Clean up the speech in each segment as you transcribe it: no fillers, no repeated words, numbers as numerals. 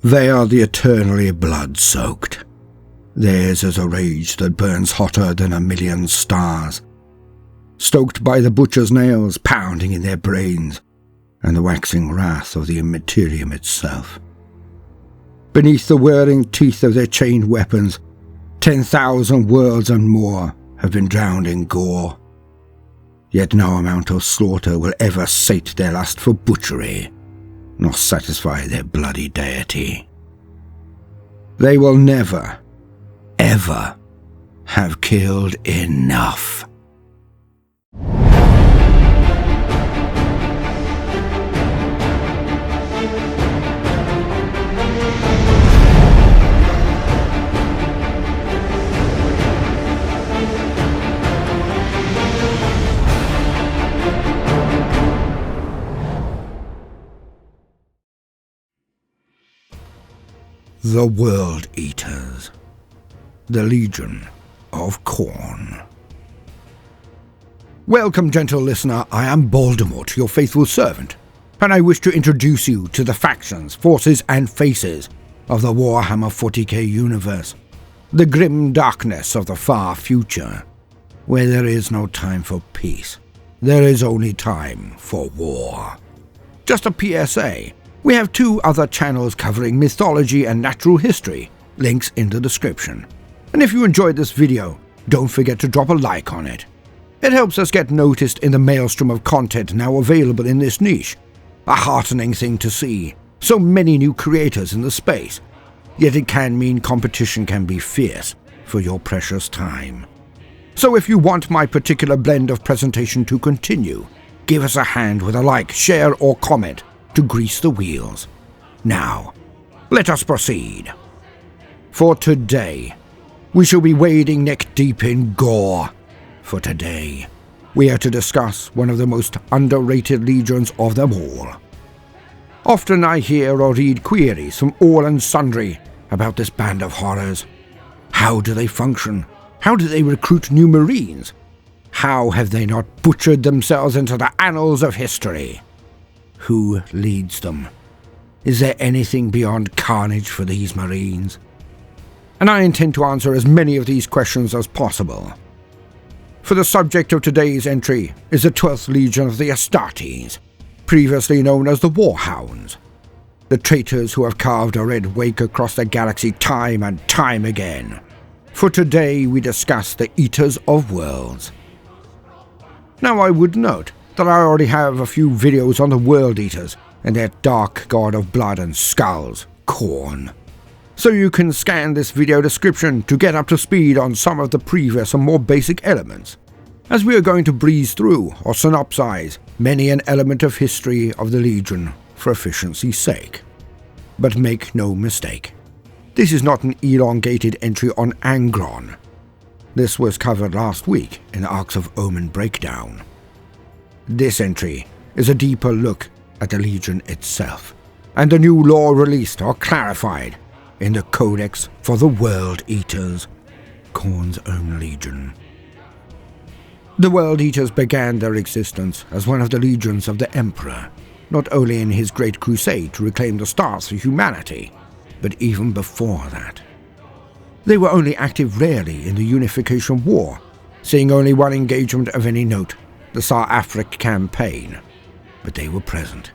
They are the eternally blood-soaked. Theirs is a rage that burns hotter than 1,000,000 stars, stoked by the butcher's nails pounding in their brains and the waxing wrath of the Imperium itself. Beneath the whirring teeth of their chained weapons, 10,000 worlds and more have been drowned in gore. Yet no amount of slaughter will ever sate their lust for butchery, nor satisfy their bloody deity. They will never, ever have killed enough. The World Eaters, the Legion of Khorne. Welcome, gentle listener, I am Baldermort, your faithful servant, and I wish to introduce you to the factions, forces and faces of the Warhammer 40k universe, the grim darkness of the far future, where there is no time for peace, there is only time for war. Just a PSA. We have 2 other channels covering mythology and natural history, links in the description. And if you enjoyed this video, don't forget to drop a like on it. It helps us get noticed in the maelstrom of content now available in this niche. A heartening thing to see, so many new creators in the space. Yet it can mean competition can be fierce for your precious time. So if you want my particular blend of presentation to continue, give us a hand with a like, share or comment to grease the wheels. Now, let us proceed. For today, we shall be wading neck-deep in gore. For today, we are to discuss one of the most underrated legions of them all. Often I hear or read queries from all and sundry about this band of horrors. How do they function? How do they recruit new Marines? How have they not butchered themselves into the annals of history? Who leads them? Is there anything beyond carnage for these Marines? And I intend to answer as many of these questions as possible. For the subject of today's entry is the 12th Legion of the Astartes, previously known as the Warhounds, the traitors who have carved a red wake across the galaxy time and time again. For today we discuss the Eaters of Worlds. Now I would note that I already have a few videos on the World Eaters and their dark god of blood and skulls, Khorne. So you can scan this video description to get up to speed on some of the previous and more basic elements, as we are going to breeze through or synopsize many an element of history of the Legion for efficiency's sake. But make no mistake, this is not an elongated entry on Angron. This was covered last week in the Arcs of Omen breakdown. This entry is a deeper look at the Legion itself, and the new lore released or clarified in the Codex for the World Eaters, Khorne's own legion. The World Eaters began their existence as one of the legions of the Emperor, not only in his great crusade to reclaim the stars for humanity, but even before that. They were only active rarely in the Unification War, seeing only one engagement of any note, the Sar Afrik campaign, but they were present,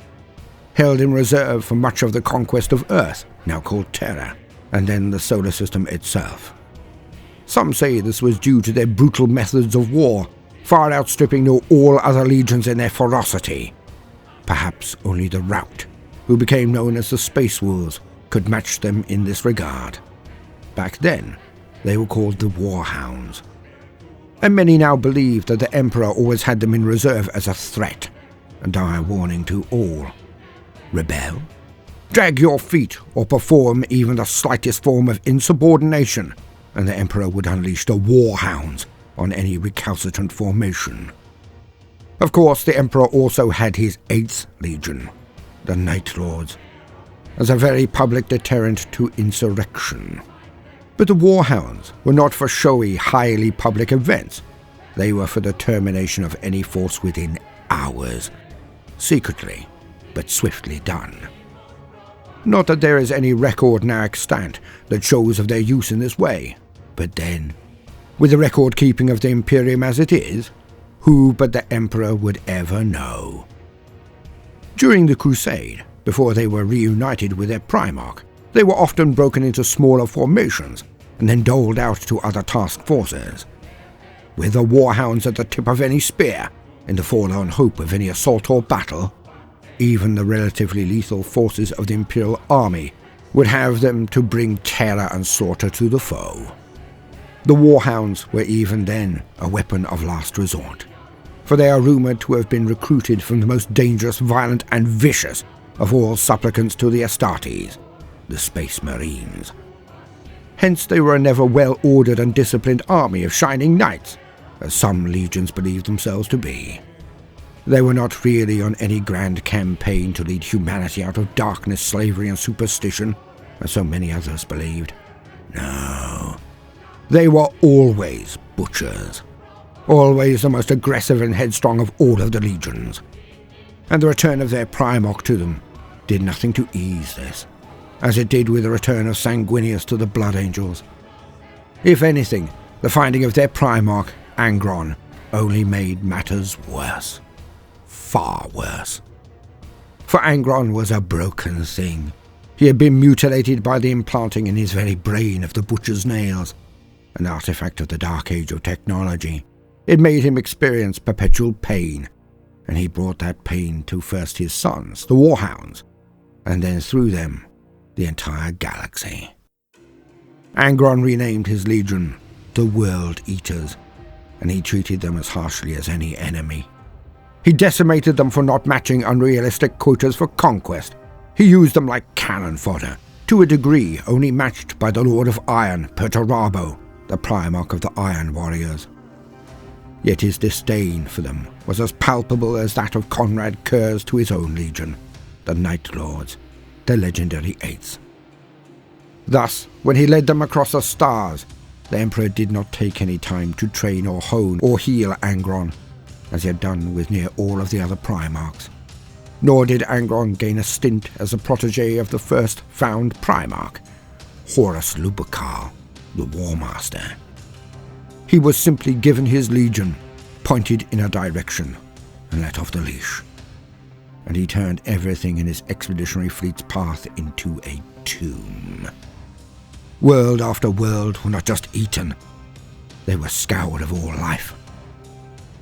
held in reserve for much of the conquest of Earth, now called Terra, and then the solar system itself. Some say this was due to their brutal methods of war, far outstripping all other legions in their ferocity. Perhaps only the Rout, who became known as the Space Wolves, could match them in this regard. Back then, they were called the Warhounds. And many now believe that the Emperor always had them in reserve as a threat, a dire warning to all. Rebel? Drag your feet or perform even the slightest form of insubordination, and the Emperor would unleash the Warhounds on any recalcitrant formation. Of course, the Emperor also had his 8th Legion, the Night Lords, as a very public deterrent to insurrection. But the Warhounds were not for showy, highly public events. They were for the termination of any force within hours, secretly, but swiftly done. Not that there is any record now extant that shows of their use in this way, but then, with the record-keeping of the Imperium as it is, who but the Emperor would ever know? During the Crusade, before they were reunited with their Primarch, they were often broken into smaller formations and then doled out to other task forces. With the warhounds at the tip of any spear, in the forlorn hope of any assault or battle, even the relatively lethal forces of the Imperial Army would have them to bring terror and slaughter to the foe. The warhounds were even then a weapon of last resort, for they are rumoured to have been recruited from the most dangerous, violent and vicious of all supplicants to the Astartes, the Space Marines. Hence they were a never well-ordered and disciplined army of shining knights, as some legions believed themselves to be. They were not really on any grand campaign to lead humanity out of darkness, slavery and superstition, as so many others believed. No. They were always butchers. Always the most aggressive and headstrong of all of the legions. And the return of their Primarch to them did nothing to ease this, as it did with the return of Sanguinius to the Blood Angels. If anything, the finding of their Primarch, Angron, only made matters worse. Far worse. For Angron was a broken thing. He had been mutilated by the implanting in his very brain of the butcher's nails, an artifact of the dark age of technology. It made him experience perpetual pain, and he brought that pain to first his sons, the Warhounds, and then through them, the entire galaxy. Angron renamed his legion the World Eaters, and he treated them as harshly as any enemy. He decimated them for not matching unrealistic quotas for conquest. He used them like cannon fodder, to a degree only matched by the Lord of Iron, Perturabo, the Primarch of the Iron Warriors. Yet his disdain for them was as palpable as that of Conrad Cur's to his own legion, the Night Lords, the legendary Eights. Thus, when he led them across the stars, the Emperor did not take any time to train or hone or heal Angron, as he had done with near all of the other Primarchs. Nor did Angron gain a stint as a protege of the first found Primarch, Horus Lupercal, the War Master. He was simply given his legion, pointed in a direction, and let off the leash. And he turned everything in his expeditionary fleet's path into a tomb. World after world were not just eaten, they were scoured of all life.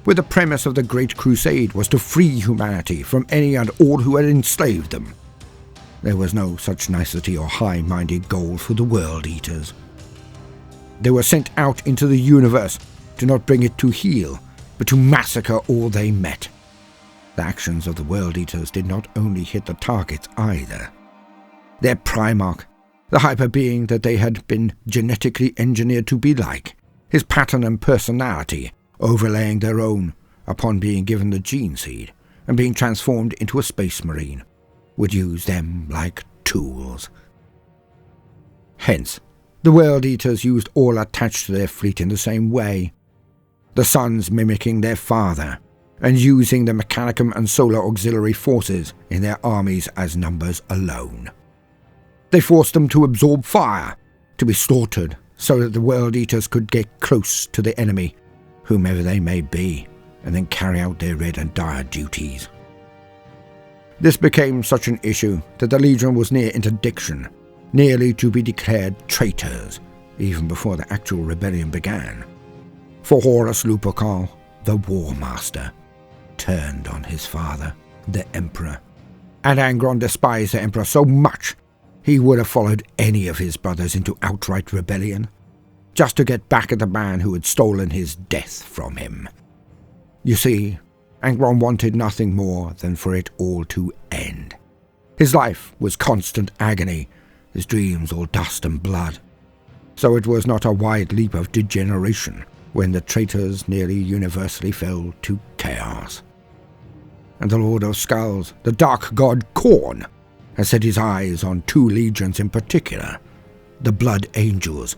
Where the premise of the Great Crusade was to free humanity from any and all who had enslaved them, there was no such nicety or high-minded goal for the World Eaters. They were sent out into the universe to not bring it to heel, but to massacre all they met. The actions of the World Eaters did not only hit the targets either. Their Primarch, the hyper-being that they had been genetically engineered to be like, his pattern and personality overlaying their own upon being given the gene seed and being transformed into a space marine, would use them like tools. Hence, the World Eaters used all attached to their fleet in the same way, the sons mimicking their father, and using the Mechanicum and Solar Auxiliary forces in their armies as numbers alone. They forced them to absorb fire, to be slaughtered, so that the World Eaters could get close to the enemy, whomever they may be, and then carry out their red and dire duties. This became such an issue that the Legion was near interdiction, nearly to be declared traitors, even before the actual rebellion began. For Horus Lupercal, the War Master, turned on his father, the Emperor, and Angron despised the Emperor so much he would have followed any of his brothers into outright rebellion, just to get back at the man who had stolen his death from him. You see, Angron wanted nothing more than for it all to end. His life was constant agony, his dreams all dust and blood. So it was not a wide leap of degeneration when the traitors nearly universally fell to chaos. And the Lord of Skulls, the dark god Khorne, has set his eyes on two legions in particular, the Blood Angels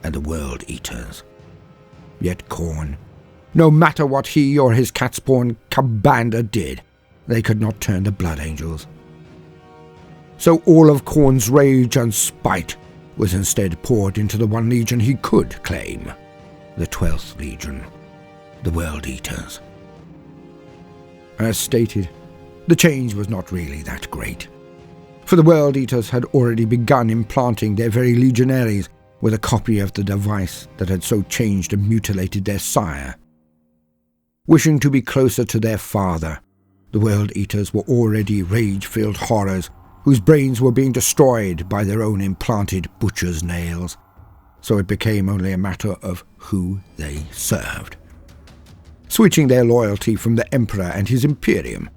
and the World Eaters. Yet Khorne, no matter what he or his catspawn Kabanda did, they could not turn the Blood Angels. So all of Khorne's rage and spite was instead poured into the one legion he could claim, the 12th Legion, the World Eaters. As stated, the change was not really that great, for the World Eaters had already begun implanting their very legionaries with a copy of the device that had so changed and mutilated their sire. Wishing to be closer to their father, the World Eaters were already rage-filled horrors whose brains were being destroyed by their own implanted butcher's nails, so it became only a matter of who they served, switching their loyalty from the Emperor and his Imperium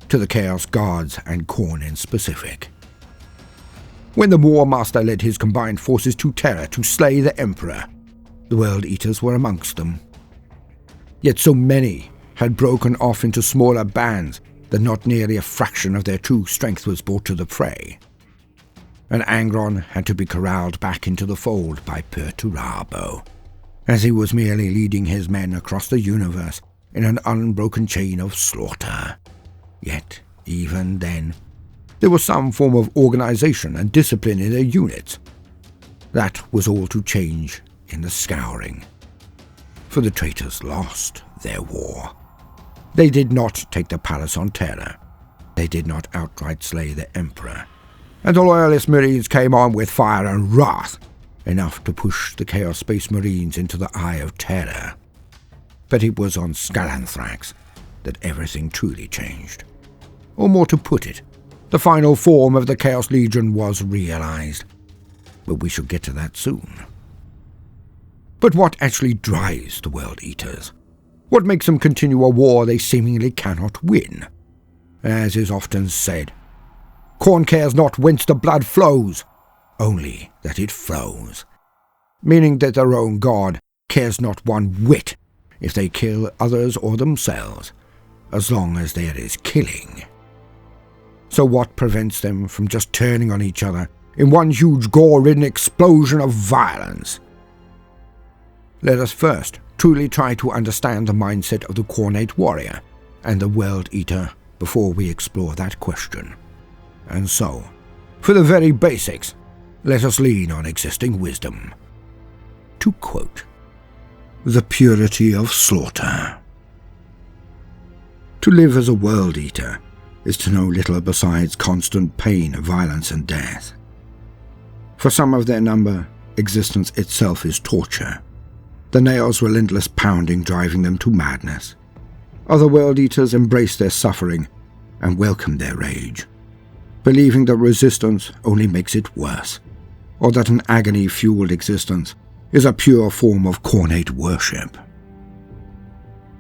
to the Chaos Guards and Khorne in specific. When the War Master led his combined forces to Terra to slay the Emperor, the World Eaters were amongst them. Yet so many had broken off into smaller bands that not nearly a fraction of their true strength was brought to the fray, and Angron had to be corralled back into the fold by Perturabo, as he was merely leading his men across the universe in an unbroken chain of slaughter. Yet, even then, there was some form of organization and discipline in their units. That was all to change in the Scouring, for the traitors lost their war. They did not take the palace on Terra. They did not outright slay the Emperor, and the Loyalist Marines came on with fire and wrath, enough to push the Chaos Space Marines into the Eye of Terror. But it was on Skalanthrax that everything truly changed. Or more to put it, the final form of the Chaos Legion was realized. But we shall get to that soon. But what actually drives the World Eaters? What makes them continue a war they seemingly cannot win? As is often said, Khorne cares not whence the blood flows, only that it flows. Meaning that their own god cares not one whit if they kill others or themselves, as long as there is killing. So what prevents them from just turning on each other in one huge gore-ridden explosion of violence? Let us first truly try to understand the mindset of the Khornate warrior and the World Eater before we explore that question. And so, for the very basics, let us lean on existing wisdom. To quote, "The purity of slaughter. To live as a World Eater is to know little besides constant pain, violence, and death. For some of their number, existence itself is torture, the nails' relentless pounding driving them to madness. Other World Eaters embrace their suffering and welcome their rage, believing that resistance only makes it worse, or that an agony-fueled existence is a pure form of Khornate worship.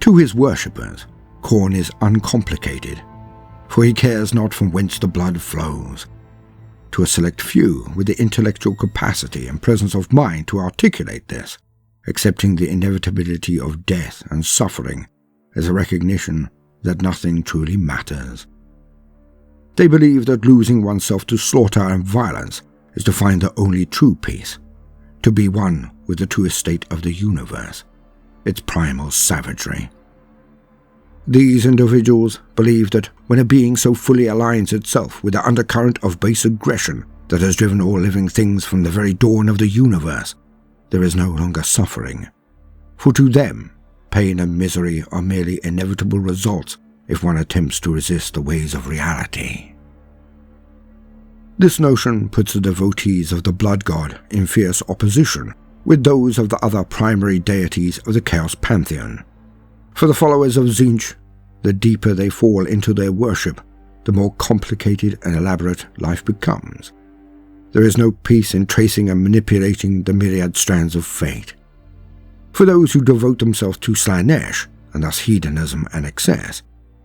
To his worshippers, Khorne is uncomplicated, for he cares not from whence the blood flows. To a select few with the intellectual capacity and presence of mind to articulate this, accepting the inevitability of death and suffering as a recognition that nothing truly matters. They believe that losing oneself to slaughter and violence is to find the only true peace, to be one with the truest state of the universe, its primal savagery. These individuals believe that when a being so fully aligns itself with the undercurrent of base aggression that has driven all living things from the very dawn of the universe, there is no longer suffering. For to them, pain and misery are merely inevitable results if one attempts to resist the ways of reality. This notion puts the devotees of the Blood God in fierce opposition with those of the other primary deities of the Chaos Pantheon. For the followers of Tzeentch, the deeper they fall into their worship, the more complicated and elaborate life becomes. There is no peace in tracing and manipulating the myriad strands of fate. For those who devote themselves to Slaanesh, and thus hedonism and excess,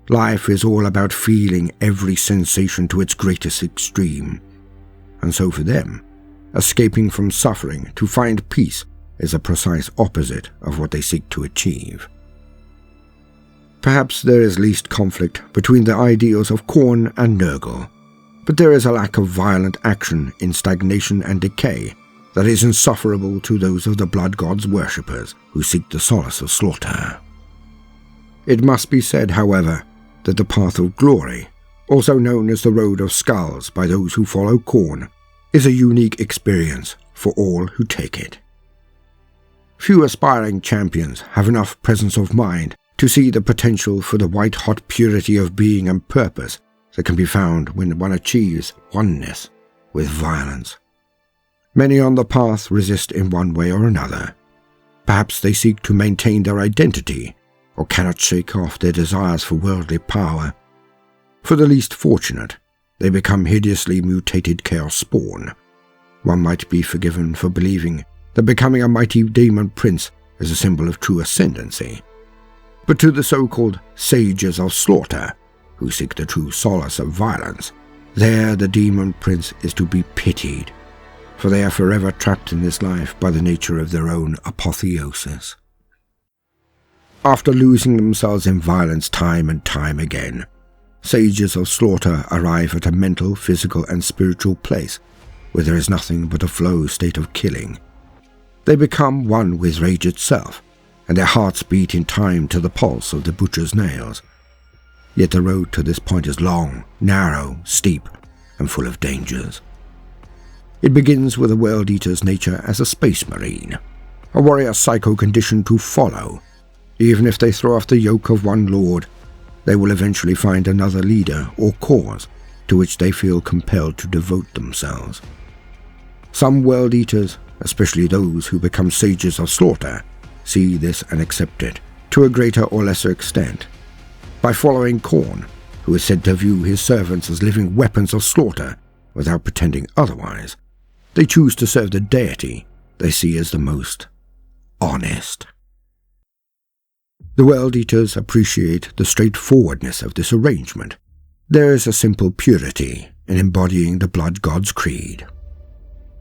life is all about feeling every sensation to its greatest extreme. And so for them, escaping from suffering to find peace is a precise opposite of what they seek to achieve. Perhaps there is least conflict between the ideals of Khorne and Nurgle, but there is a lack of violent action in stagnation and decay that is insufferable to those of the Blood God's worshippers who seek the solace of slaughter. It must be said, however, that the path of glory, also known as the Road of Skulls by those who follow Khorne, is a unique experience for all who take it. Few aspiring champions have enough presence of mind to see the potential for the white-hot purity of being and purpose that can be found when one achieves oneness with violence. Many on the path resist in one way or another. Perhaps they seek to maintain their identity, or cannot shake off their desires for worldly power. For the least fortunate, they become hideously mutated chaos spawn. One might be forgiven for believing that becoming a mighty demon prince is a symbol of true ascendancy. But to the so-called sages of slaughter, who seek the true solace of violence, there the demon prince is to be pitied, for they are forever trapped in this life by the nature of their own apotheosis. After losing themselves in violence time and time again, sages of slaughter arrive at a mental, physical and spiritual place where there is nothing but a flow state of killing. They become one with rage itself, and their hearts beat in time to the pulse of the butcher's nails. Yet the road to this point is long, narrow, steep, and full of dangers. It begins with a World Eater's nature as a space marine, a warrior psycho conditioned to follow. Even if they throw off the yoke of one lord, they will eventually find another leader or cause to which they feel compelled to devote themselves. Some World Eaters, especially those who become sages of slaughter, see this and accept it, to a greater or lesser extent. By following Khorne, who is said to view his servants as living weapons of slaughter, without pretending otherwise, they choose to serve the deity they see as the most honest. The World Eaters appreciate the straightforwardness of this arrangement. There is a simple purity in embodying the blood god's creed.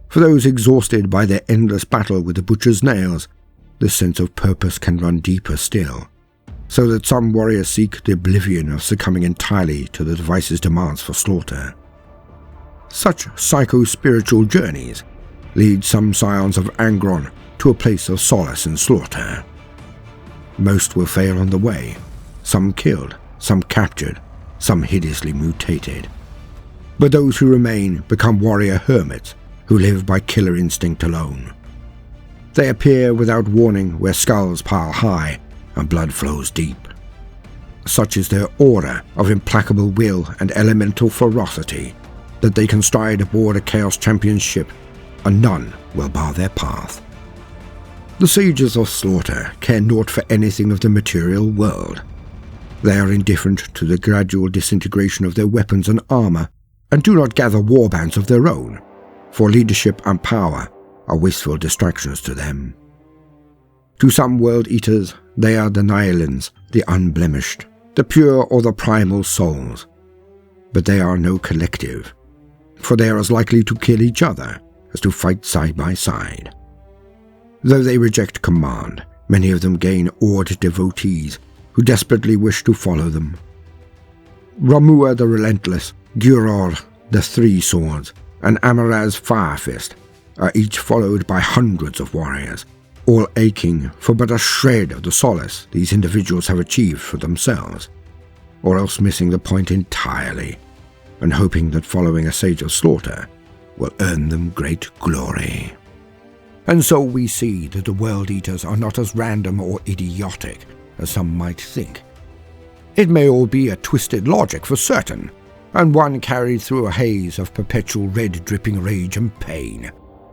For those exhausted by their endless battle with the butcher's nails, this sense of purpose can run deeper still, so that some warriors seek the oblivion of succumbing entirely to the device's demands for slaughter. Such psycho-spiritual journeys lead some scions of Angron to a place of solace in slaughter. Most will fail on the way, some killed, some captured, some hideously mutated. But those who remain become warrior hermits who live by killer instinct alone. They appear without warning where skulls pile high and blood flows deep. Such is their aura of implacable will and elemental ferocity that they can stride aboard a Chaos Champion ship and none will bar their path. The sages of slaughter care naught for anything of the material world. They are indifferent to the gradual disintegration of their weapons and armor, and do not gather warbands of their own, for leadership and power are wasteful distractions to them. To some World Eaters, they are the Nihilins, the unblemished, the pure or the primal souls. But they are no collective, for they are as likely to kill each other as to fight side by side. Though they reject command, many of them gain awed devotees who desperately wish to follow them. Ramua the Relentless, Guror the Three Swords, and Amaraz Firefist are each followed by hundreds of warriors, all aching for but a shred of the solace these individuals have achieved for themselves, or else missing the point entirely, and hoping that following a sage of slaughter will earn them great glory. And so we see that the World Eaters are not as random or idiotic as some might think. It may all be a twisted logic for certain, and one carried through a haze of perpetual red-dripping rage and pain,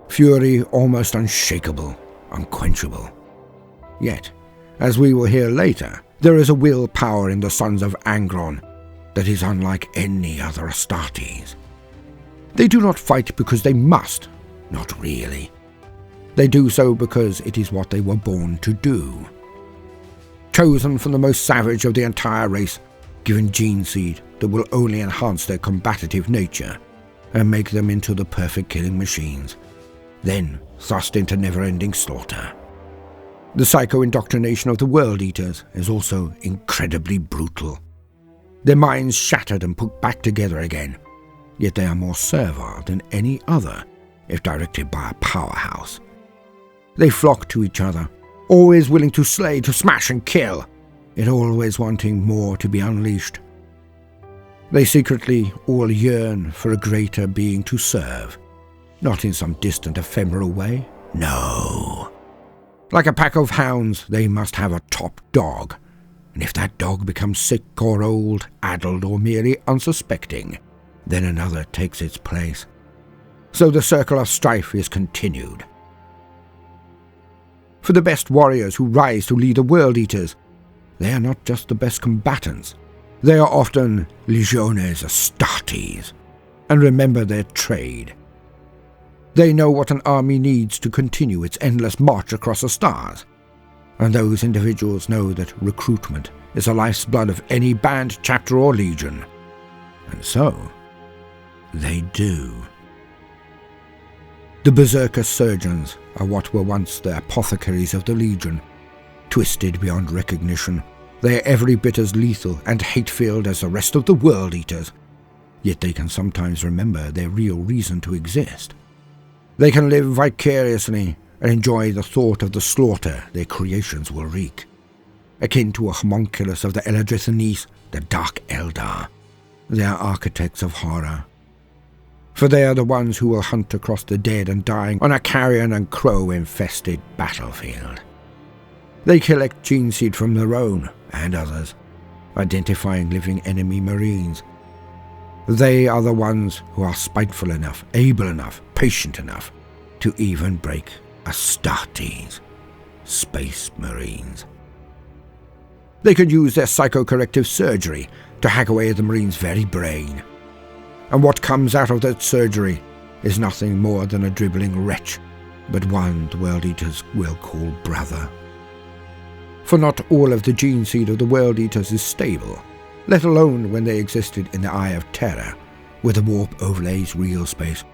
fury almost unshakable, unquenchable. Yet, as we will hear later, there is a will power in the sons of Angron that is unlike any other Astartes. They do not fight because they must, not really. They do so because it is what they were born to do. Chosen from the most savage of the entire race, given gene seed that will only enhance their combative nature and make them into the perfect killing machines, then thrust into never-ending slaughter. The psycho-indoctrination of the World Eaters is also incredibly brutal. Their minds shattered and put back together again, yet they are more servile than any other if directed by a powerhouse. They flock to each other, always willing to slay, to smash and kill, yet always wanting more to be unleashed. They secretly all yearn for a greater being to serve, not in some distant ephemeral way, no. Like a pack of hounds, they must have a top dog, and if that dog becomes sick or old, addled or merely unsuspecting, then another takes its place. So the circle of strife is continued. For the best warriors who rise to lead the World Eaters, they are not just the best combatants, they are often legiones astartes, and remember their trade. They know what an army needs to continue its endless march across the stars, and those individuals know that recruitment is the life's blood of any band, chapter or legion. And so, they do. The berserker surgeons are what were once the apothecaries of the legion. Twisted beyond recognition, they are every bit as lethal and hate-filled as the rest of the World Eaters, yet they can sometimes remember their real reason to exist. They can live vicariously and enjoy the thought of the slaughter their creations will wreak. Akin to a homunculus of the Eladrithanese, the Dark Eldar, they are architects of horror. For they are the ones who will hunt across the dead and dying on a carrion and crow-infested battlefield. They collect gene seed from their own and others, identifying living enemy marines. They are the ones who are spiteful enough, able enough, patient enough to even break Astartes, space marines. They could use their psychocorrective surgery to hack away at the marine's very brain. And what comes out of that surgery is nothing more than a dribbling wretch, but one the World Eaters will call brother. For not all of the gene seed of the World Eaters is stable, let alone when they existed in the Eye of Terror, where the warp overlays real space,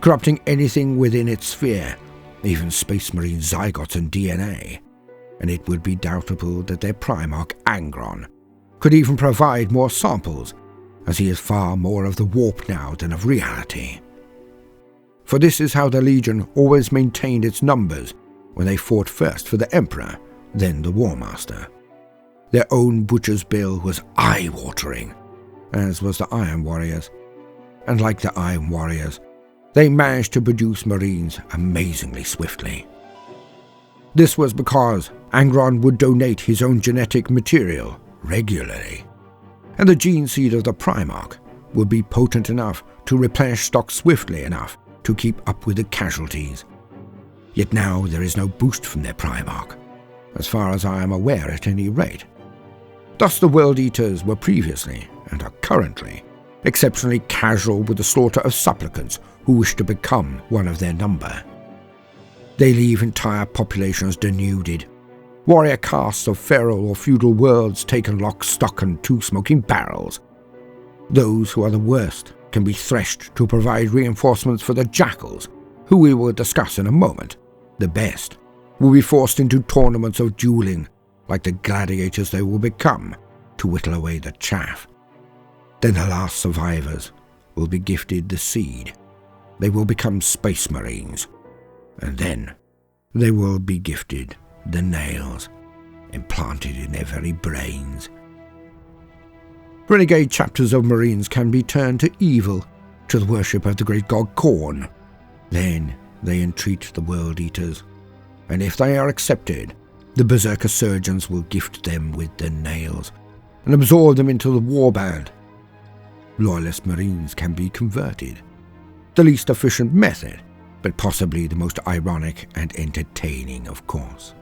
corrupting anything within its sphere, even space marine zygotes and DNA. And it would be doubtful that their Primarch Angron could even provide more samples, as he is far more of the warp now than of reality. For this is how the Legion always maintained its numbers when they fought first for the Emperor, then the War Master. Their own butcher's bill was eye-watering, as was the Iron Warriors. And like the Iron Warriors, they managed to produce Marines amazingly swiftly. This was because Angron would donate his own genetic material regularly, and the gene seed of the Primarch would be potent enough to replenish stock swiftly enough to keep up with the casualties. Yet now there is no boost from their Primarch, as far as I am aware at any rate. Thus the World Eaters were previously, and are currently, exceptionally casual with the slaughter of supplicants who wish to become one of their number. They leave entire populations denuded, warrior castes of feral or feudal worlds taken lock, stock and two smoking barrels. Those who are the worst can be threshed to provide reinforcements for the jackals, who we will discuss in a moment. The best will be forced into tournaments of dueling, like the gladiators they will become, to whittle away the chaff. Then the last survivors will be gifted the seed. They will become space marines, and then they will be gifted the nails, implanted in their very brains. Renegade chapters of Marines can be turned to evil, to the worship of the great god Khorne. Then they entreat the World Eaters, and if they are accepted, the Berserker surgeons will gift them with the nails, and absorb them into the warband. Loyalist Marines can be converted. The least efficient method, but possibly the most ironic and entertaining, of course.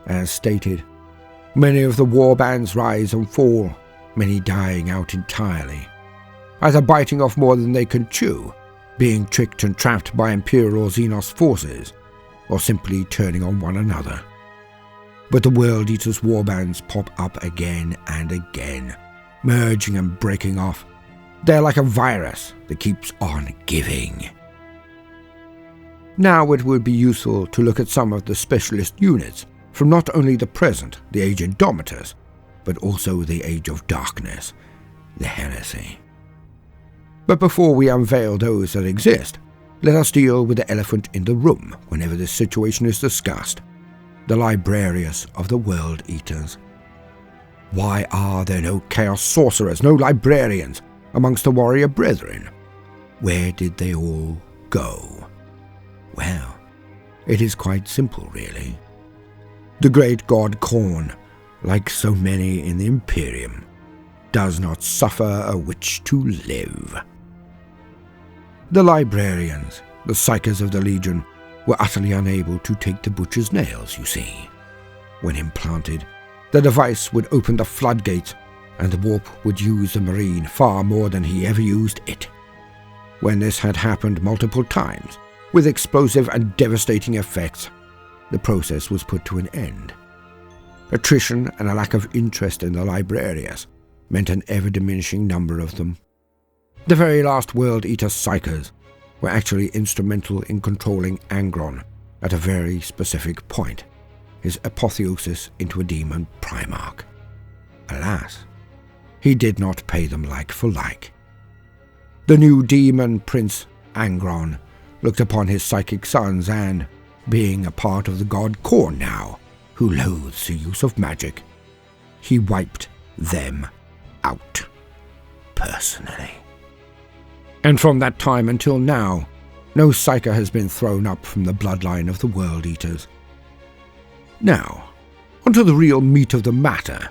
As stated, many of the warbands rise and fall, many dying out entirely, either biting off more than they can chew, being tricked and trapped by Imperial or Xenos forces, or simply turning on one another. But the World Eaters' warbands pop up again and again, merging and breaking off. They're like a virus that keeps on giving. Now it would be useful to look at some of the specialist units from not only the present, the Age Indomitus, but also the Age of Darkness, the Heresy. But before we unveil those that exist, let us deal with the elephant in the room whenever this situation is discussed, the Librarius of the World Eaters. Why are there no Chaos Sorcerers, no Librarians, amongst the warrior brethren. Where did they all go? Well, it is quite simple, really. The great god Khorne, like so many in the Imperium, does not suffer a witch to live. The librarians, the psychers of the Legion, were utterly unable to take the butcher's nails, you see. When implanted, the device would open the floodgates, and the warp would use the Marine far more than he ever used it. When this had happened multiple times, with explosive and devastating effects, the process was put to an end. Attrition and a lack of interest in the librarians meant an ever-diminishing number of them. The very last World Eater psychers were actually instrumental in controlling Angron at a very specific point, his apotheosis into a demon Primarch. Alas, he did not pay them like for like. The new demon prince, Angron, looked upon his psychic sons and, being a part of the god Khorne now, who loathes the use of magic, he wiped them out, personally. And from that time until now, no psyker has been thrown up from the bloodline of the World Eaters. Now, onto the real meat of the matter,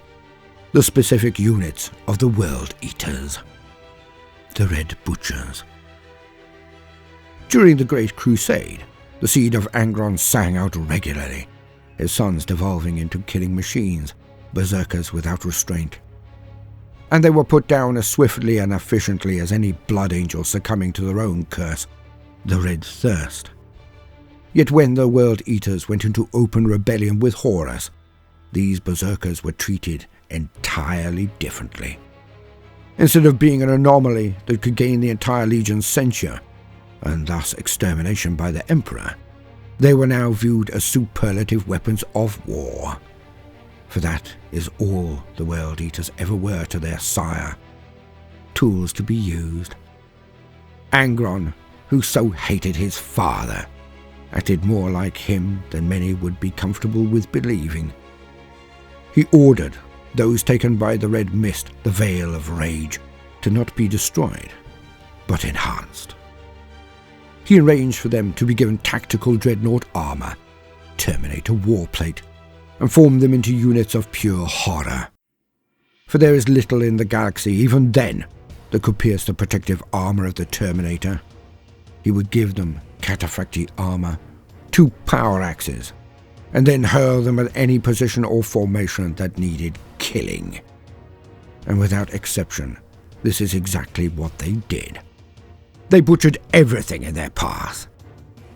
the specific units of the World Eaters. The Red Butchers. During the Great Crusade, the seed of Angron sang out regularly, his sons devolving into killing machines, berserkers without restraint. And they were put down as swiftly and efficiently as any blood angel succumbing to their own curse, the Red Thirst. Yet when the World Eaters went into open rebellion with Horus, these berserkers were treated entirely differently. Instead of being an anomaly that could gain the entire Legion's censure, and thus extermination by the Emperor, they were now viewed as superlative weapons of war. For that is all the World Eaters ever were to their sire. Tools to be used. Angron, who so hated his father, acted more like him than many would be comfortable with believing. He ordered those taken by the Red Mist, the Veil of Rage, to not be destroyed, but enhanced. He arranged for them to be given tactical dreadnought armor, Terminator warplate, and formed them into units of pure horror. For there is little in the galaxy, even then, that could pierce the protective armor of the Terminator. He would give them cataphractii armor, 2 power axes, and then hurl them at any position or formation that needed killing. And without exception, this is exactly what they did. They butchered everything in their path.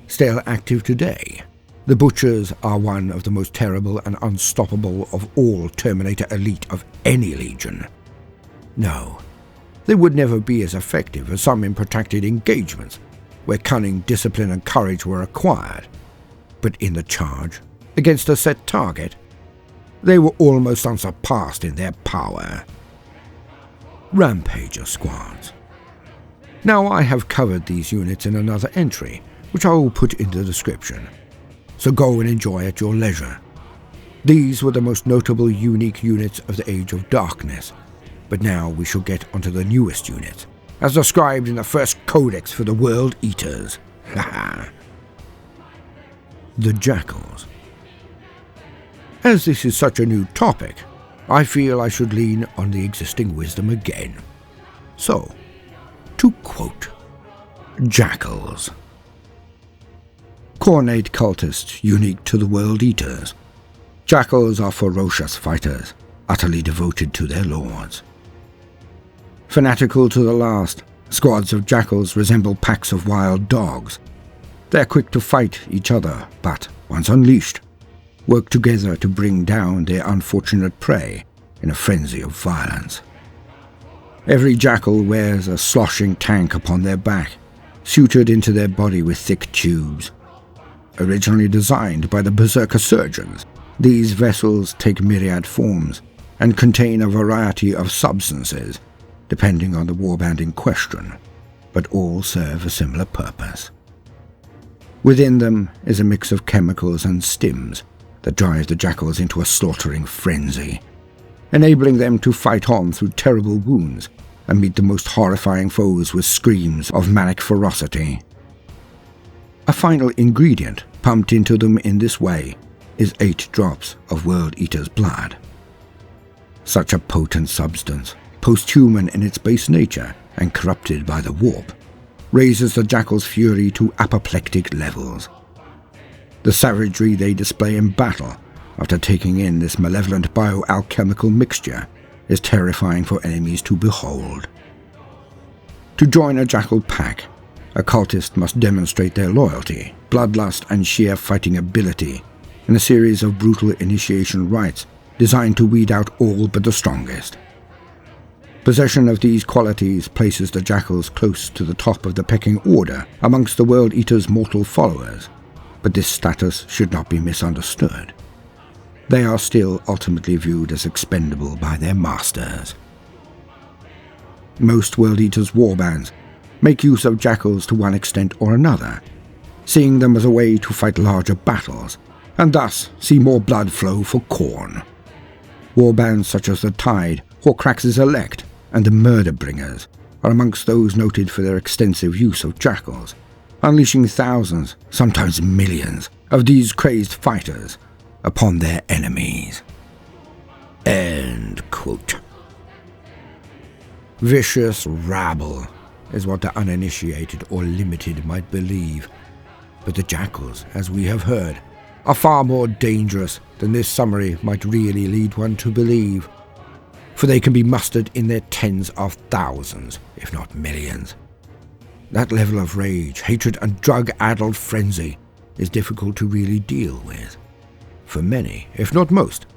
Still active today, the Butchers are one of the most terrible and unstoppable of all Terminator elite of any Legion. No, they would never be as effective as some in protracted engagements, where cunning, discipline and courage were required. But in the charge, against a set target, they were almost unsurpassed in their power. Rampager squads. Now I have covered these units in another entry, which I will put in the description, so go and enjoy at your leisure. These were the most notable unique units of the Age of Darkness, but now we shall get onto the newest units, as described in the first codex for the World Eaters. The Jackals. As this is such a new topic, I feel I should lean on the existing wisdom again. So, to quote, Jackals. Khornate cultists unique to the World Eaters. Jackals are ferocious fighters, utterly devoted to their lords. Fanatical to the last, squads of jackals resemble packs of wild dogs. They are quick to fight each other, but, once unleashed, work together to bring down their unfortunate prey in a frenzy of violence. Every jackal wears a sloshing tank upon their back, sutured into their body with thick tubes. Originally designed by the berserker surgeons, these vessels take myriad forms and contain a variety of substances, depending on the warband in question, but all serve a similar purpose. Within them is a mix of chemicals and stims that drive the jackals into a slaughtering frenzy, enabling them to fight on through terrible wounds and meet the most horrifying foes with screams of manic ferocity. A final ingredient pumped into them in this way is 8 drops of World Eater's blood. Such a potent substance, post-human in its base nature and corrupted by the warp, raises the jackal's fury to apoplectic levels. The savagery they display in battle after taking in this malevolent bioalchemical mixture is terrifying for enemies to behold. To join a jackal pack, a cultist must demonstrate their loyalty, bloodlust, and sheer fighting ability in a series of brutal initiation rites designed to weed out all but the strongest. Possession of these qualities places the jackals close to the top of the pecking order amongst the World Eater's mortal followers, but this status should not be misunderstood. They are still ultimately viewed as expendable by their masters. Most World Eater's warbands make use of jackals to one extent or another, seeing them as a way to fight larger battles, and thus see more blood flow for Khorne. Warbands such as the Tide, Horcrux's Elect, and the Murder Bringers are amongst those noted for their extensive use of jackals, unleashing thousands, sometimes millions, of these crazed fighters upon their enemies. End quote. Vicious rabble is what the uninitiated or limited might believe, but the jackals, as we have heard, are far more dangerous than this summary might really lead one to believe, for they can be mustered in their tens of thousands, if not millions. That level of rage, hatred, and drug-addled frenzy is difficult to really deal with. For many, if not most,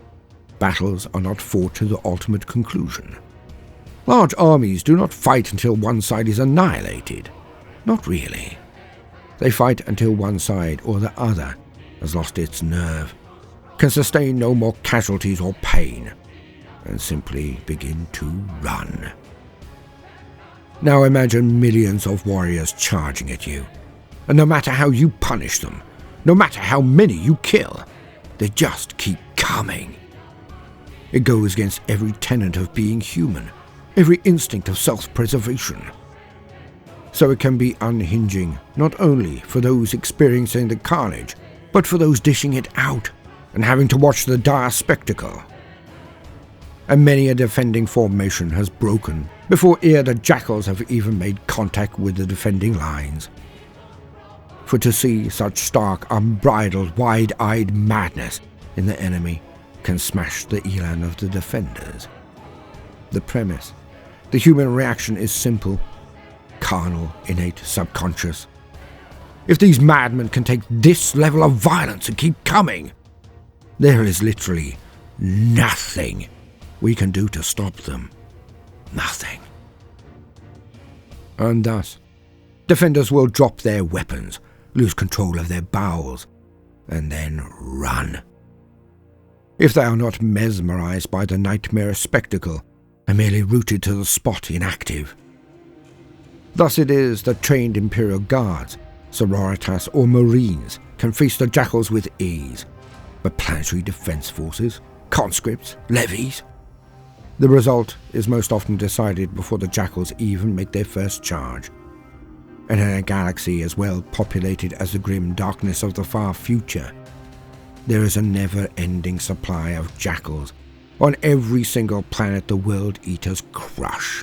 battles are not fought to the ultimate conclusion. Large armies do not fight until one side is annihilated. Not really. They fight until one side or the other has lost its nerve, can sustain no more casualties or pain, and simply begin to run. Now imagine millions of warriors charging at you, and no matter how you punish them, no matter how many you kill, they just keep coming. It goes against every tenet of being human, every instinct of self-preservation. So it can be unhinging, not only for those experiencing the carnage, but for those dishing it out and having to watch the dire spectacle. And many a defending formation has broken before the jackals have even made contact with the defending lines. For to see such stark, unbridled, wide-eyed madness in the enemy can smash the elan of the defenders. The premise, the human reaction is simple, carnal, innate, subconscious. If these madmen can take this level of violence and keep coming, there is literally nothing we can do to stop them. Nothing. And thus, defenders will drop their weapons, lose control of their bowels, and then run. If they are not mesmerized by the nightmare spectacle and merely rooted to the spot inactive. Thus it is that trained Imperial guards, sororitas or marines can face the jackals with ease, but planetary defense forces, conscripts, levies, the result is most often decided before the jackals even make their first charge. And in a galaxy as well populated as the grim darkness of the far future, there is a never-ending supply of jackals on every single planet the World Eaters crush.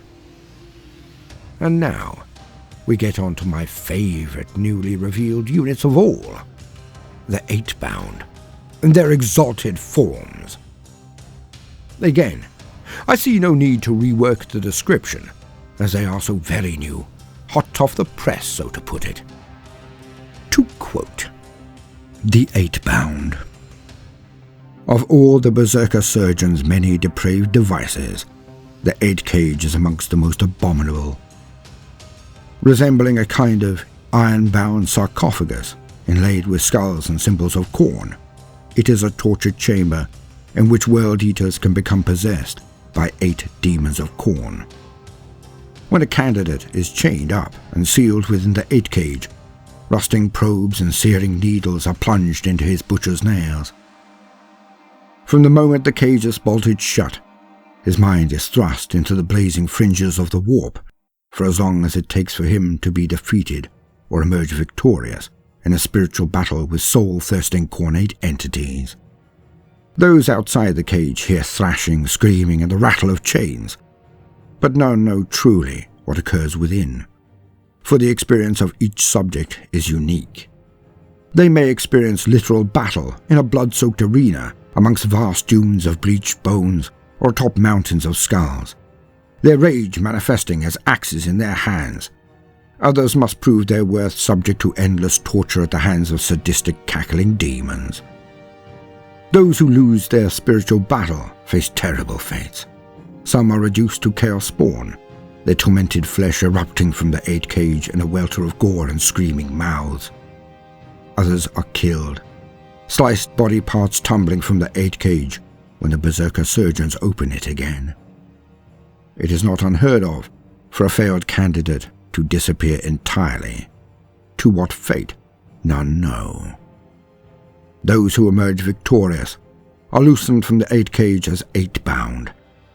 And now, we get on to my favourite newly revealed units of all, the Eightbound, and their exalted forms. Again, I see no need to rework the description, as they are so very new, hot off the press, so to put it. To quote, the Eightbound. Of all the Berserker Surgeon's many depraved devices, the 8-cage is amongst the most abominable. Resembling a kind of iron-bound sarcophagus inlaid with skulls and symbols of Khorne, it is a tortured chamber in which World Eaters can become possessed by 8 demons of Khorne. When a candidate is chained up and sealed within the 8-cage, rusting probes and searing needles are plunged into his butcher's nails. From the moment the cage is bolted shut, His mind is thrust into the blazing fringes of the warp, for as long as it takes for him to be defeated or emerge victorious in a spiritual battle with soul-thirsting Khorne'd entities. Those outside the cage hear thrashing, screaming, and the rattle of chains, but none know truly what occurs within, for the experience of each subject is unique. They may experience literal battle in a blood-soaked arena amongst vast dunes of bleached bones or atop mountains of skulls, their rage manifesting as axes in their hands. Others must prove their worth subject to endless torture at the hands of sadistic cackling demons. Those who lose their spiritual battle face terrible fates. Some are reduced to chaos spawn, their tormented flesh erupting from the 8 cage in a welter of gore and screaming mouths. Others are killed, sliced body parts tumbling from the 8 cage when the berserker surgeons open it again. It is not unheard of for a failed candidate to disappear entirely. To what fate, none know. Those who emerge victorious are loosened from the 8 cage as Eightbound,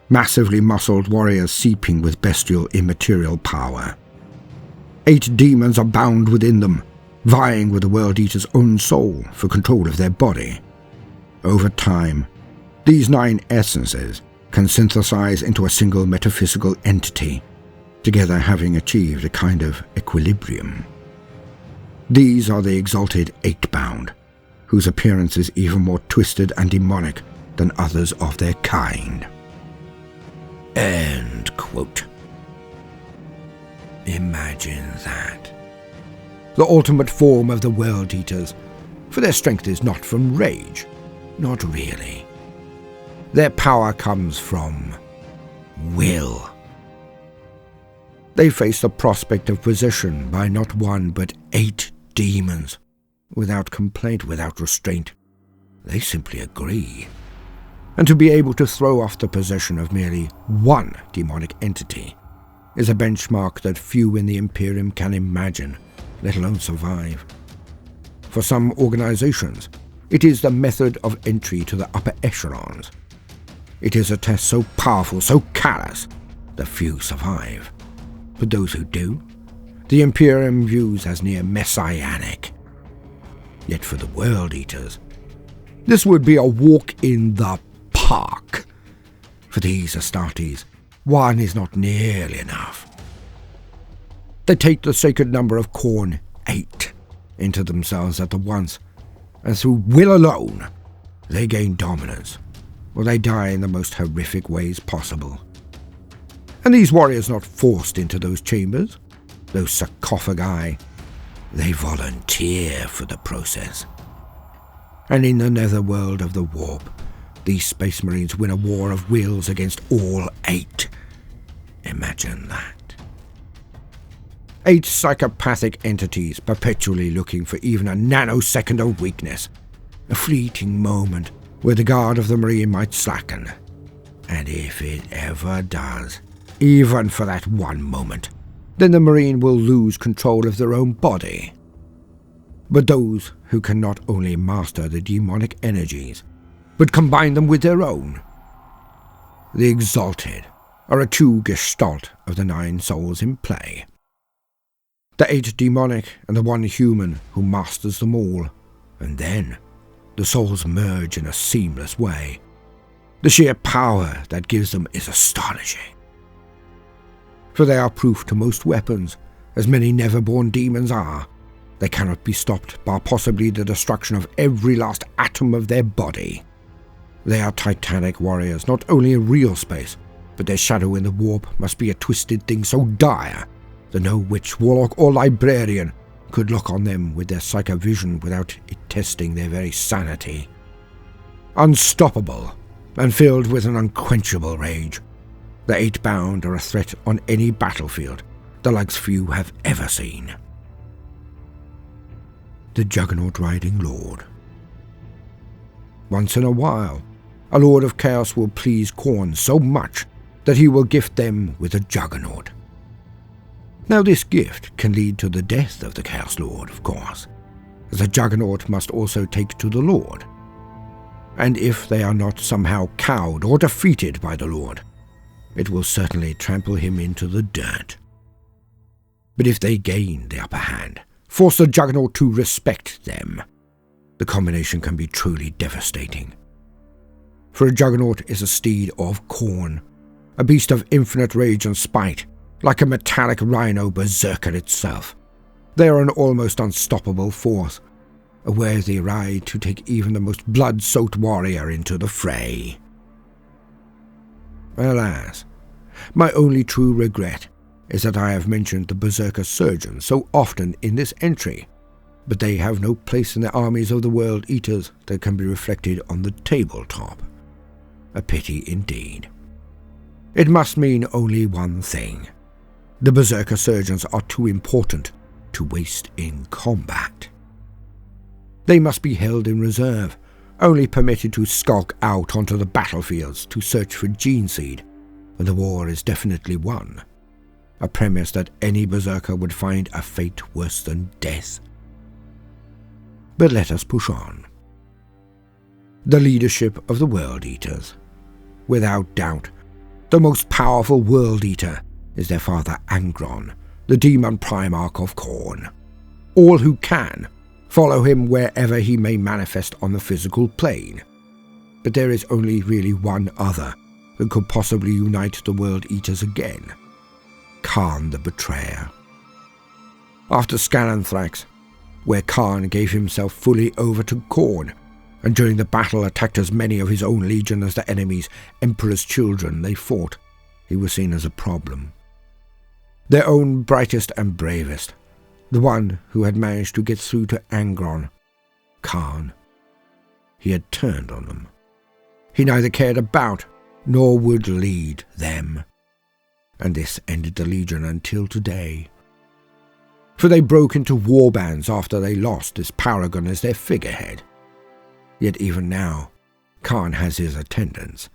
massively muscled warriors seeping with bestial immaterial power. 8 demons are bound within them, vying with the World Eater's own soul for control of their body. Over time, these 9 essences can synthesize into a single metaphysical entity, together having achieved a kind of equilibrium. These are the exalted Eightbound, whose appearance is even more twisted and demonic than others of their kind. End quote. Imagine that. The ultimate form of the World Eaters, for their strength is not from rage, not really. Their power comes from will. They face the prospect of possession by not 1 but 8 demons. Without complaint, without restraint. They simply agree. And to be able to throw off the possession of merely 1 demonic entity is a benchmark that few in the Imperium can imagine, let alone survive. For some organizations, it is the method of entry to the upper echelons. It is a test so powerful, so callous, that few survive. But those who do, the Imperium views as near messianic. Yet for the World Eaters, this would be a walk in the park. For these Astartes, 1 is not nearly enough. They take the sacred number of Khorne, 8, into themselves at the once, and through will alone, they gain dominance, or they die in the most horrific ways possible. And these warriors not forced into those chambers, those sarcophagi. They volunteer for the process. And in the netherworld of the warp, these Space Marines win a war of wills against all 8. Imagine that. 8 psychopathic entities perpetually looking for even a nanosecond of weakness, a fleeting moment where the guard of the Marine might slacken. And if it ever does, even for that 1 moment, then the Marine will lose control of their own body. But those who can not only master the demonic energies, but combine them with their own, the exalted, are a true gestalt of the 9 souls in play. The 8 demonic and the 1 human who masters them all, and then the souls merge in a seamless way. The sheer power that gives them is astonishing. For they are proof to most weapons, as many never-born demons are. They cannot be stopped by possibly the destruction of every last atom of their body. They are titanic warriors, not only in real space, but their shadow in the warp must be a twisted thing so dire that no witch, warlock, or librarian could look on them with their psychovision without it testing their very sanity. Unstoppable, and filled with an unquenchable rage, the Eightbound are a threat on any battlefield, the likes few have ever seen. The Juggernaut-riding Lord. Once in a while, a Lord of Chaos will please Khorne so much that he will gift them with a Juggernaut. Now this gift can lead to the death of the Chaos Lord, of course, as the Juggernaut must also take to the Lord. And if they are not somehow cowed or defeated by the Lord, it will certainly trample him into the dirt. But if they gain the upper hand, force the Juggernaut to respect them, the combination can be truly devastating. For a Juggernaut is a steed of Khorne, a beast of infinite rage and spite, like a metallic rhino berserker itself. They are an almost unstoppable force, a worthy ride to take even the most blood-soaked warrior into the fray. Alas, my only true regret is that I have mentioned the berserker surgeons so often in this entry, but they have no place in the armies of the World Eaters that can be reflected on the tabletop. A pity indeed. It must mean only one thing. The berserker surgeons are too important to waste in combat. They must be held in reserve, only permitted to skulk out onto the battlefields to search for gene seed when the war is definitely won. A premise that any berserker would find a fate worse than death. But let us push on. The leadership of the World Eaters. Without doubt, the most powerful World Eater is their father Angron, the demon primarch of Khorne. All who can follow him wherever he may manifest on the physical plane. But there is only really one other that could possibly unite the World Eaters again. Kharn the Betrayer. After Scalanthrax, where Kharn gave himself fully over to Khorne, and during the battle attacked as many of his own legion as the enemy's Emperor's children they fought, he was seen as a problem. Their own brightest and bravest, the one who had managed to get through to Angron, Kharn. He had turned on them. He neither cared about nor would lead them. And this ended the Legion until today. For they broke into warbands after they lost this paragon as their figurehead. Yet even now, Kharn has his attendants,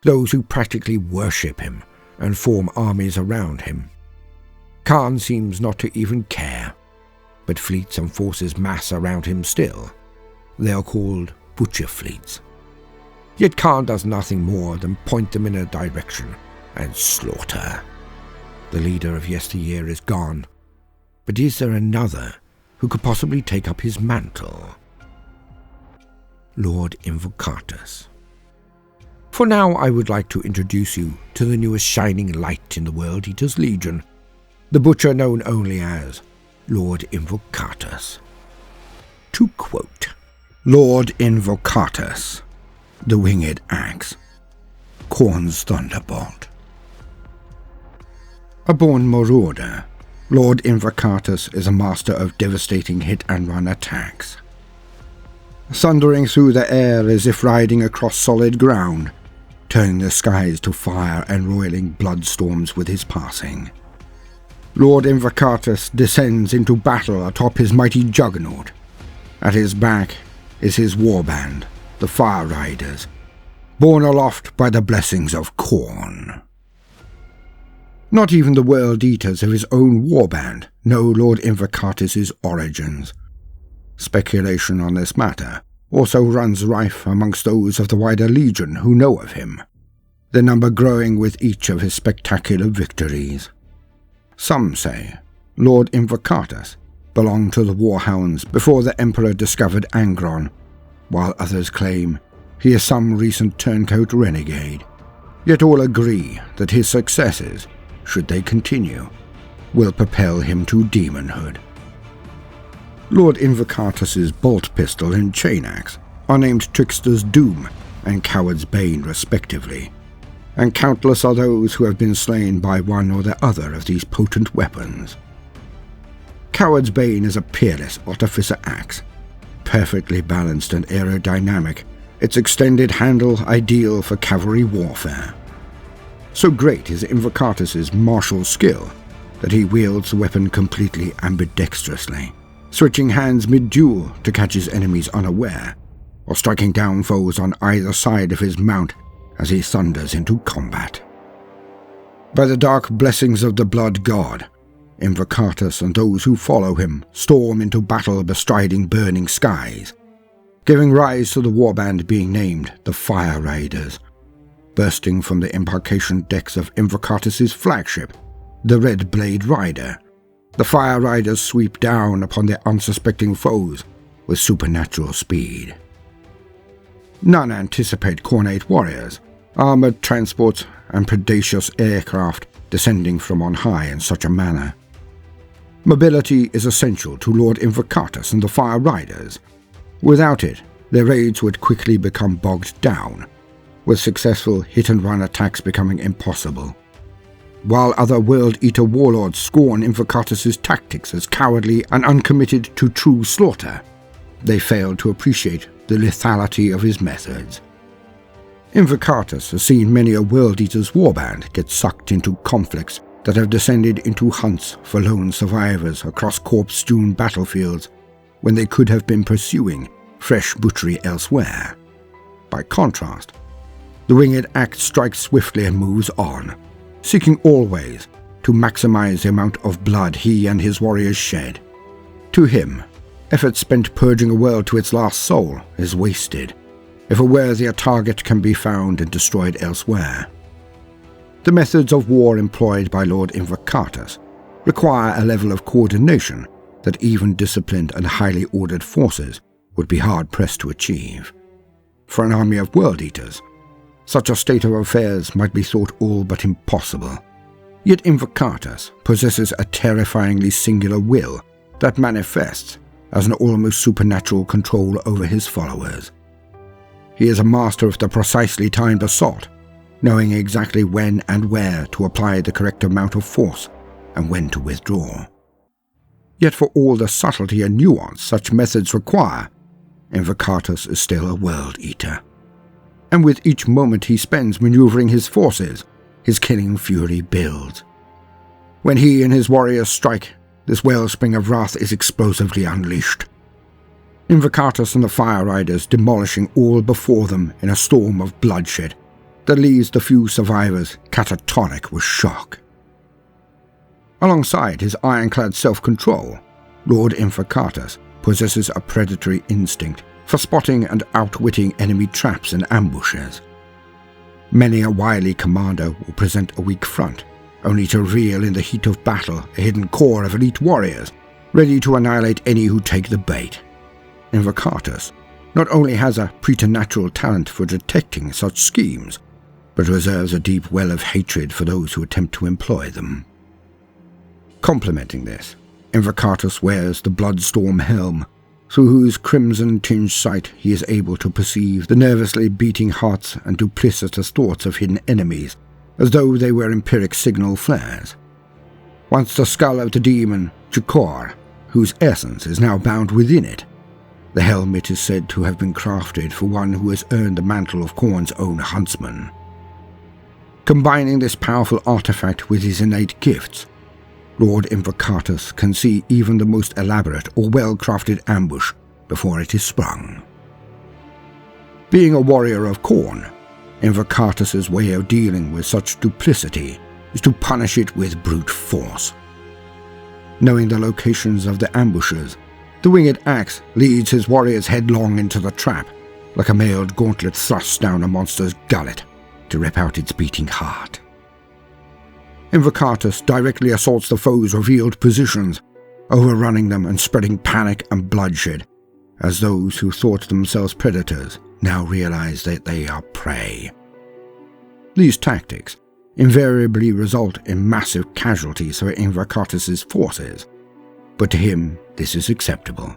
those who practically worship him and form armies around him. Kharn seems not to even care, but fleets and forces mass around him still. They are called butcher fleets. Yet Kharn does nothing more than point them in a direction and slaughter. The leader of yesteryear is gone, but is there another who could possibly take up his mantle? Lord Invocatus. For now, I would like to introduce you to the newest shining light in the World Eaters Legion, the butcher known only as Lord Invocatus. To quote, Lord Invocatus, the winged axe, Khorne's thunderbolt. A born marauder, Lord Invocatus is a master of devastating hit-and-run attacks. Thundering through the air as if riding across solid ground, turning the skies to fire and roiling blood storms with his passing. Lord Invocatus descends into battle atop his mighty Juggernaut. At his back is his warband, the Fire Riders, borne aloft by the blessings of Khorne. Not even the World Eaters of his own warband know Lord Invocatus's origins. Speculation on this matter also runs rife amongst those of the wider Legion who know of him, their number growing with each of his spectacular victories. Some say Lord Invocatus belonged to the Warhounds before the Emperor discovered Angron, while others claim he is some recent turncoat renegade. Yet all agree that his successes, should they continue, will propel him to demonhood. Lord Invocatus's bolt pistol and chain axe are named Trickster's Doom and Coward's Bane respectively, and countless are those who have been slain by one or the other of these potent weapons. Coward's Bane is a peerless artificer axe, perfectly balanced and aerodynamic, its extended handle ideal for cavalry warfare. So great is Invocatus's martial skill that he wields the weapon completely ambidextrously, switching hands mid-duel to catch his enemies unaware, or striking down foes on either side of his mount as he thunders into combat. By the dark blessings of the Blood God, Invocatus and those who follow him storm into battle bestriding burning skies, giving rise to the warband being named the Fire Riders. bursting from the embarkation decks of Invocatus' flagship, the Red Blade Rider. The Fire Riders sweep down upon their unsuspecting foes with supernatural speed. None anticipate Khorne'S warriors, armored transports, and predacious aircraft descending from on high in such a manner. Mobility is essential to Lord Invocatus and the Fire Riders. Without it, their raids would quickly become bogged down, with successful hit-and-run attacks becoming impossible. While other World Eater warlords scorn Invocatus' tactics as cowardly and uncommitted to true slaughter, they fail to appreciate the lethality of his methods. Invocatus has seen many a World Eater's warband get sucked into conflicts that have descended into hunts for lone survivors across corpse-strewn battlefields when they could have been pursuing fresh butchery elsewhere. By contrast, the winged axe strikes swiftly and moves on, seeking always to maximize the amount of blood he and his warriors shed. To him, effort spent purging a world to its last soul is wasted if a worthier target can be found and destroyed elsewhere. The methods of war employed by Lord Invocatus require a level of coordination that even disciplined and highly ordered forces would be hard-pressed to achieve. For an army of World Eaters, such a state of affairs might be thought all but impossible. Yet Invocatus possesses a terrifyingly singular will that manifests as an almost supernatural control over his followers. He is a master of the precisely timed assault, knowing exactly when and where to apply the correct amount of force and when to withdraw. Yet for all the subtlety and nuance such methods require, Invocatus is still a World Eater. And with each moment he spends maneuvering his forces, his killing fury builds. When he and his warriors strike, this wellspring of wrath is explosively unleashed. Invocatus and the Fire Riders demolishing all before them in a storm of bloodshed that leaves the few survivors catatonic with shock. Alongside his ironclad self-control, Lord Invocatus possesses a predatory instinct for spotting and outwitting enemy traps and ambushes. Many a wily commander will present a weak front, only to reveal in the heat of battle a hidden core of elite warriors, ready to annihilate any who take the bait. Invocatus not only has a preternatural talent for detecting such schemes, but reserves a deep well of hatred for those who attempt to employ them. Complementing this, Invocatus wears the Bloodstorm helm, through whose crimson-tinged sight he is able to perceive the nervously beating hearts and duplicitous thoughts of hidden enemies, as though they were empiric signal flares. Once the skull of the demon, Juggernauts, whose essence is now bound within it, the helmet is said to have been crafted for one who has earned the mantle of Khorne's own huntsman. Combining this powerful artifact with his innate gifts, Lord Invocatus can see even the most elaborate or well-crafted ambush before it is sprung. Being a warrior of Khorne, Invocatus' way of dealing with such duplicity is to punish it with brute force. Knowing the locations of the ambushers, the winged axe leads his warriors headlong into the trap, like a mailed gauntlet thrust down a monster's gullet to rip out its beating heart. Invocatus directly assaults the foe's revealed positions, overrunning them and spreading panic and bloodshed, as those who thought themselves predators now realize that they are prey. These tactics invariably result in massive casualties for Invocatus' forces, but to him this is acceptable.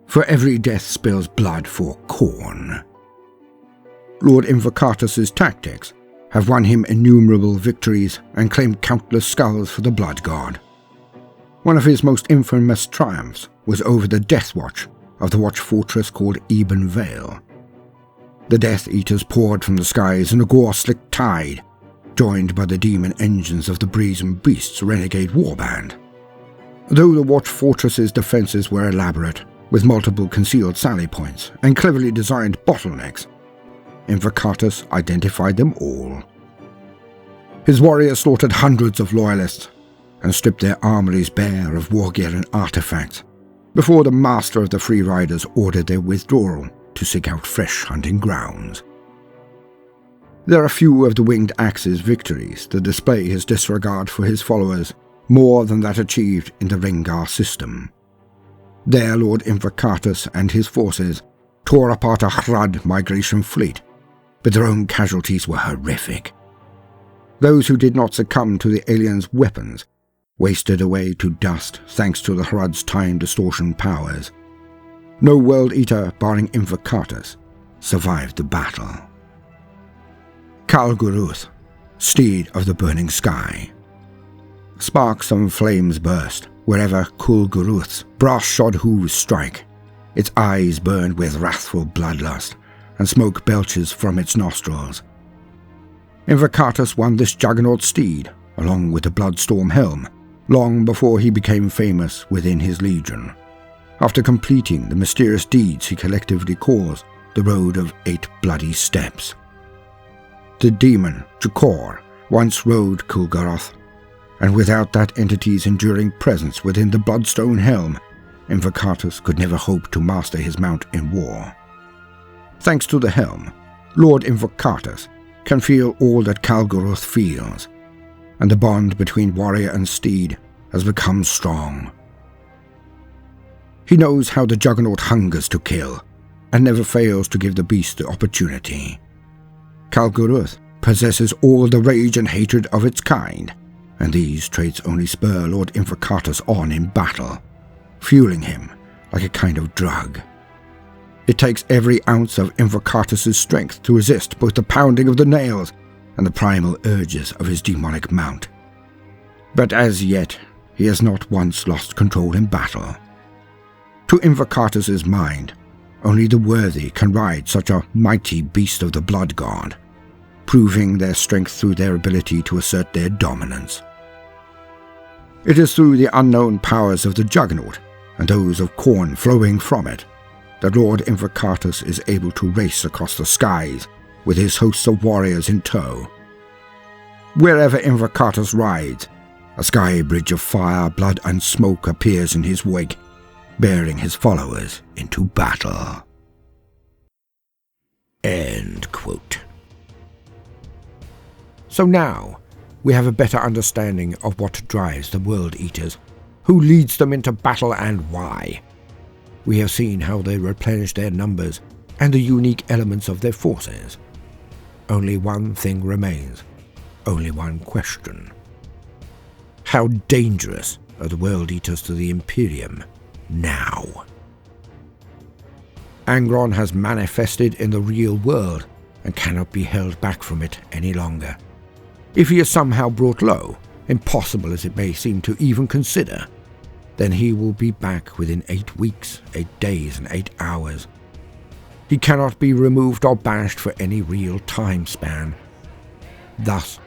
For every death spills blood for Khorne. Lord Invocatus' tactics have won him innumerable victories and claimed countless skulls for the Blood God. One of his most infamous triumphs was over the Death Watch of the watch fortress called Ebon Vale. The Death Eaters poured from the skies in a gore-slicked tide, joined by the demon engines of the Brazen Beast's renegade warband. Though the watch fortress's defenses were elaborate, with multiple concealed sally points and cleverly designed bottlenecks, Invocatus identified them all. His warriors slaughtered hundreds of loyalists and stripped their armories bare of war gear and artifacts before the master of the Free Riders ordered their withdrawal to seek out fresh hunting grounds. There are few of the Winged Axe's victories that display his disregard for his followers more than that achieved in the Rengar system. There Lord Invocatus and his forces tore apart a Hrad migration fleet, but their own casualties were horrific. Those who did not succumb to the aliens' weapons wasted away to dust thanks to the Hrad's time distortion powers. No World Eater, barring Invocatus, survived the battle. Kalguruth, steed of the burning sky. Sparks and flames burst wherever Kulguruth's brass-shod hooves strike. Its eyes burn with wrathful bloodlust, and smoke belches from its nostrils. Invocatus won this Juggernaut steed, along with the Bloodstorm helm, long before he became famous within his legion, after completing the mysterious deeds he collectively calls the Road of 8 Bloody Steps. The demon, Jukor, once rode Kulguruth, and without that entity's enduring presence within the Bloodstone helm, Invocatus could never hope to master his mount in war. Thanks to the helm, Lord Invocatus can feel all that Kalguruth feels, and the bond between warrior and steed has become strong. He knows how the Juggernaut hungers to kill, and never fails to give the beast the opportunity. Kalguruth possesses all the rage and hatred of its kind, and these traits only spur Lord Invocatus on in battle, fueling him like a kind of drug. It takes every ounce of Invocatus's strength to resist both the pounding of the nails and the primal urges of his demonic mount. But as yet, he has not once lost control in battle. To Invocatus's mind, only the worthy can ride such a mighty beast of the blood god, proving their strength through their ability to assert their dominance. It is through the unknown powers of the Juggernaut, and those of Khorne flowing from it, that Lord Invocatus is able to race across the skies with his hosts of warriors in tow. Wherever Invocatus rides, a sky bridge of fire, blood and smoke appears in his wake, bearing his followers into battle. End quote. So now, we have a better understanding of what drives the World Eaters, who leads them into battle and why. We have seen how they replenish their numbers and the unique elements of their forces. Only one thing remains, only one question. How dangerous are the World Eaters to the Imperium now? Angron has manifested in the real world and cannot be held back from it any longer. If he is somehow brought low, impossible as it may seem to even consider, then he will be back within 8 weeks, 8 days and 8 hours. He cannot be removed or banished for any real time span. Thus,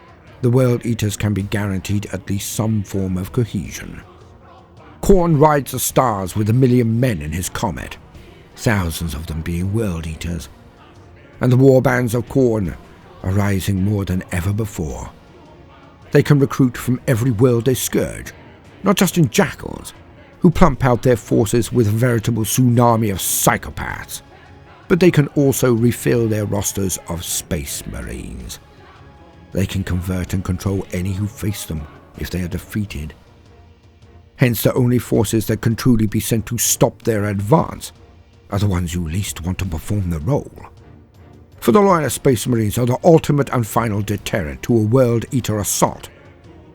the World Eaters can be guaranteed at least some form of cohesion. Khorne rides the stars with 1 million men in his comet, thousands of them being World Eaters, and the warbands of Khorne are rising more than ever before. They can recruit from every world they scourge, not just in jackals, who plump out their forces with a veritable tsunami of psychopaths, but they can also refill their rosters of space marines. They can convert and control any who face them if they are defeated. Hence the only forces that can truly be sent to stop their advance are the ones you least want to perform the role. For the loyal Space Marines are the ultimate and final deterrent to a World Eater assault,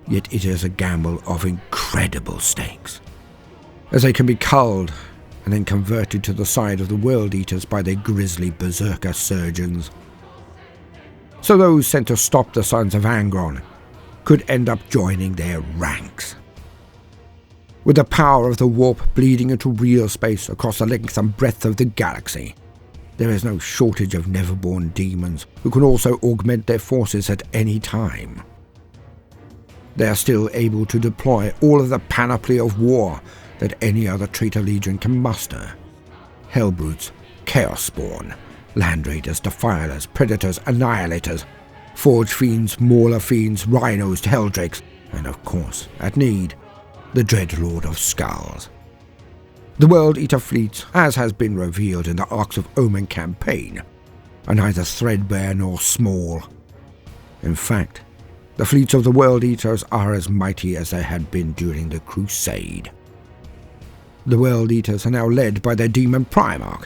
yet it is a gamble of incredible stakes, as they can be culled and then converted to the side of the World Eaters by their grisly berserker surgeons. So those sent to stop the Sons of Angron could end up joining their ranks. With the power of the warp bleeding into real space across the length and breadth of the galaxy, there is no shortage of never-born demons who can also augment their forces at any time. They are still able to deploy all of the panoply of war that any other traitor legion can muster. Hellbrutes, Chaos Spawn, Land Raiders, Defilers, Predators, Annihilators, Forge Fiends, Mauler Fiends, Rhinos, Helldrakes, and of course, at need, the Dreadlord of Skulls. The World Eater fleets, as has been revealed in the Arcs of Omen campaign, are neither threadbare nor small, In fact, the fleets of the World Eaters are as mighty as they had been during the Crusade. The World Eaters are now led by their demon Primarch,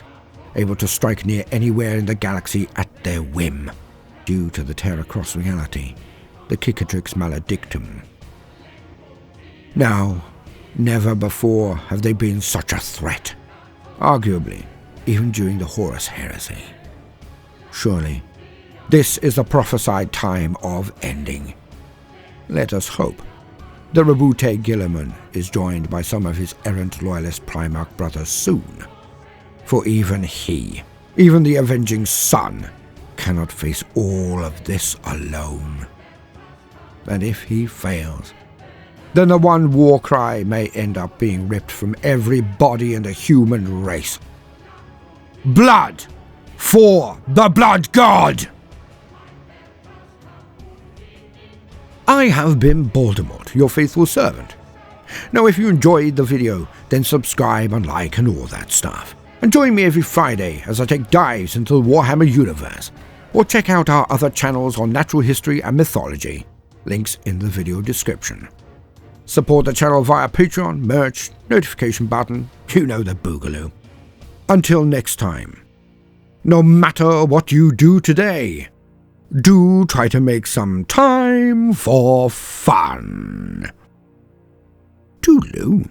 able to strike near anywhere in the galaxy at their whim, due to the tear across reality, the Cicatrix Maledictum. Now, never before have they been such a threat, arguably even during the Horus Heresy. Surely, this is the prophesied time of ending. Let us hope the Rabute Gilliman is joined by some of his errant loyalist Primarch brothers soon, for even he, even the Avenging Sun, cannot face all of this alone. And if he fails, then the one war cry may end up being ripped from every body in the human race. Blood for the Blood God! I have been Baldermort, your faithful servant. Now if you enjoyed the video, then subscribe and like and all that stuff. And join me every Friday as I take dives into the Warhammer universe, or check out our other channels on natural history and mythology, links in the video description. Support the channel via Patreon, merch, notification button, you know the boogaloo. Until next time, no matter what you do today, do try to make some time for fun. Toodaloo.